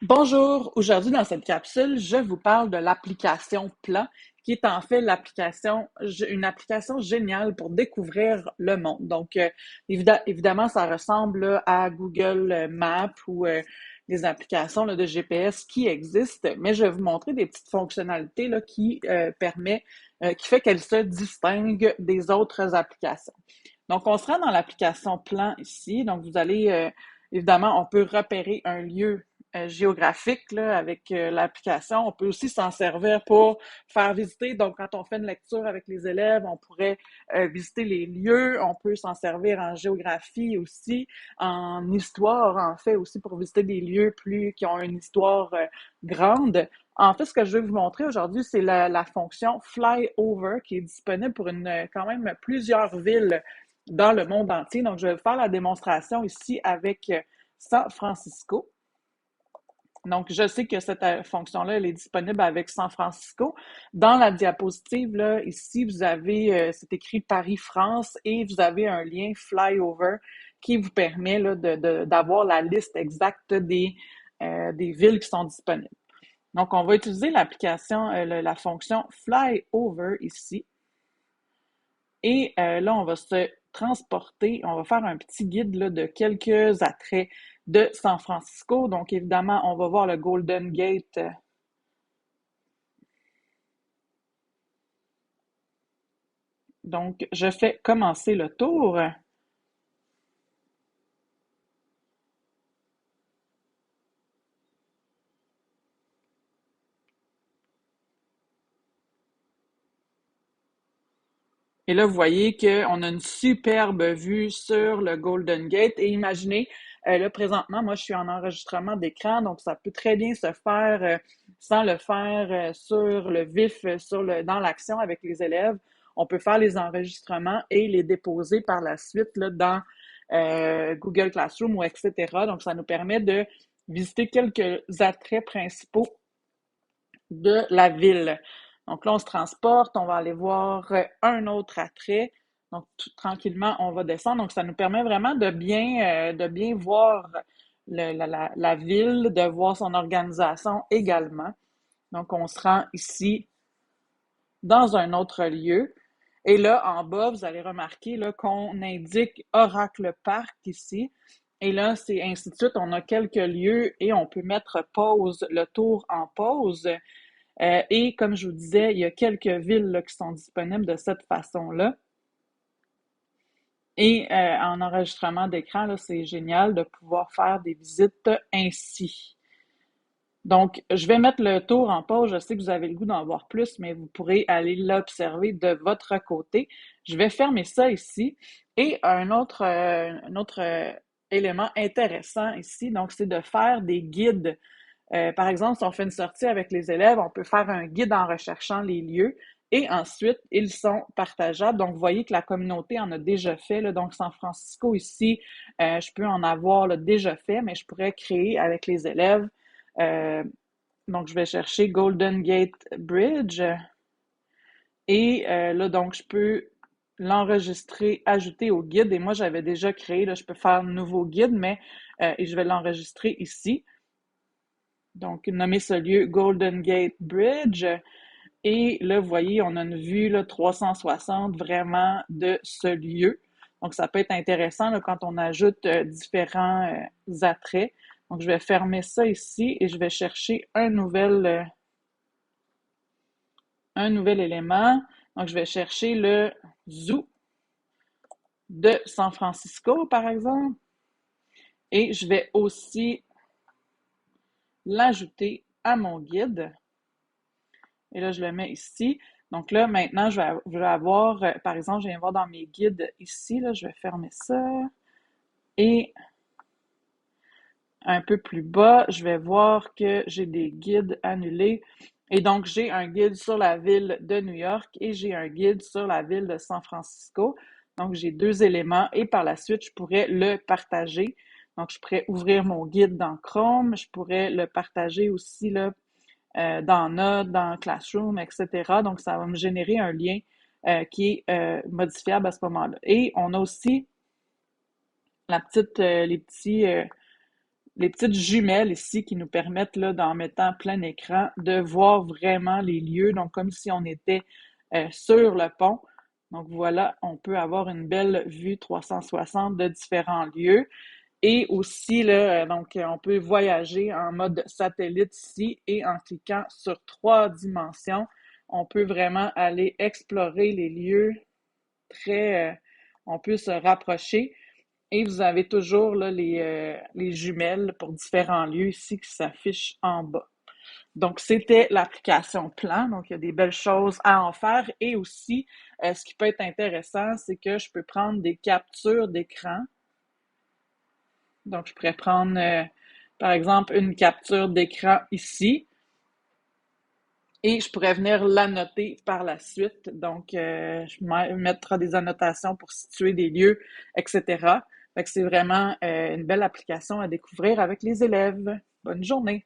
Bonjour, aujourd'hui dans cette capsule, je vous parle de l'application Plan, qui est en fait une application géniale pour découvrir le monde. Donc, évidemment, ça ressemble là, à Google Maps ou des applications là, de GPS qui existent, mais je vais vous montrer des petites fonctionnalités là, qui fait qu'elle se distingue des autres applications. Donc, on sera dans l'application Plan ici. Donc, évidemment, on peut repérer un lieu géographique là, avec l'application. On peut aussi s'en servir pour faire visiter. Donc, quand on fait une lecture avec les élèves, on pourrait visiter les lieux. On peut s'en servir en géographie aussi, en histoire, en fait, aussi pour visiter des lieux qui ont une histoire grande. En fait, ce que je vais vous montrer aujourd'hui, c'est la fonction Flyover qui est disponible pour quand même plusieurs villes dans le monde entier. Donc, je vais faire la démonstration ici avec San Francisco. Donc, je sais que cette fonction-là, elle est disponible avec San Francisco. Dans la diapositive, là, ici, c'est écrit Paris-France et vous avez un lien Flyover qui vous permet là, d'avoir la liste exacte des villes qui sont disponibles. Donc, on va utiliser la fonction Flyover ici. Et là, on va se transporter, on va faire un petit guide là, de quelques attraits de San Francisco. Donc, évidemment, on va voir le Golden Gate. Donc, je fais commencer le tour. Et là, vous voyez qu'on a une superbe vue sur le Golden Gate. Et imaginez, là, présentement, moi, je suis en enregistrement d'écran, donc ça peut très bien se faire sans le faire sur le vif, dans l'action avec les élèves. On peut faire les enregistrements et les déposer par la suite là, dans Google Classroom ou etc. Donc, ça nous permet de visiter quelques attraits principaux de la ville. Donc là, on se transporte, on va aller voir un autre attrait. Donc, tranquillement, on va descendre. Donc, ça nous permet vraiment de bien voir la ville, de voir son organisation également. Donc, on se rend ici dans un autre lieu. Et là, en bas, vous allez remarquer là, qu'on indique Oracle Park ici. Et là, c'est ainsi de suite. On a quelques lieux et on peut mettre pause, le tour en pause. Et comme je vous disais, il y a quelques villes là, qui sont disponibles de cette façon-là. Et en enregistrement d'écran, là, c'est génial de pouvoir faire des visites ainsi. Donc, je vais mettre le tour en pause. Je sais que vous avez le goût d'en voir plus, mais vous pourrez aller l'observer de votre côté. Je vais fermer ça ici. Et un autre élément intéressant ici, donc, c'est de faire des guides. Par exemple, si on fait une sortie avec les élèves, on peut faire un guide en recherchant les lieux et ensuite, ils sont partageables. Donc, vous voyez que la communauté en a déjà fait. Là. Donc, San Francisco ici, je peux en avoir là, déjà fait, mais je pourrais créer avec les élèves. Euh, donc, je vais chercher Golden Gate Bridge et là, donc, je peux l'enregistrer, ajouter au guide. Et moi, j'avais déjà créé, là, je peux faire un nouveau guide, mais et je vais l'enregistrer ici. Donc, nommer ce lieu Golden Gate Bridge. Et là, vous voyez, on a une vue là, 360 vraiment de ce lieu. Donc, ça peut être intéressant là, quand on ajoute différents attraits. Donc, je vais fermer ça ici et je vais chercher un nouvel élément. Donc, je vais chercher le zoo de San Francisco, par exemple. Et je vais aussi l'ajouter à mon guide. Et là, je le mets ici. Donc là, maintenant, je vais avoir, par exemple, je viens voir dans mes guides ici, là, je vais fermer ça. Et un peu plus bas, je vais voir que j'ai des guides annulés. Et donc, j'ai un guide sur la ville de New York et j'ai un guide sur la ville de San Francisco. Donc, j'ai deux éléments et par la suite, je pourrais le partager. Donc, je pourrais ouvrir mon guide dans Chrome. Je pourrais le partager aussi là, dans Notes, dans Classroom, etc. Donc, ça va me générer un lien qui est modifiable à ce moment-là. Et on a aussi les petits les petites jumelles ici qui nous permettent, là, d'en mettant plein écran, de voir vraiment les lieux, donc comme si on était sur le pont. Donc voilà, on peut avoir une belle vue 360 de différents lieux. Et aussi, là, donc, on peut voyager en mode satellite ici et en cliquant sur 3 dimensions, on peut vraiment aller explorer les lieux très, on peut se rapprocher. Et vous avez toujours là, les jumelles pour différents lieux ici qui s'affichent en bas. Donc, c'était l'application Plan. Donc, il y a des belles choses à en faire. Et aussi, ce qui peut être intéressant, c'est que je peux prendre des captures d'écran. Donc, je pourrais prendre, par exemple, une capture d'écran ici et je pourrais venir l'annoter par la suite. Donc, je mettre des annotations pour situer des lieux, etc. Fait que c'est vraiment une belle application à découvrir avec les élèves. Bonne journée!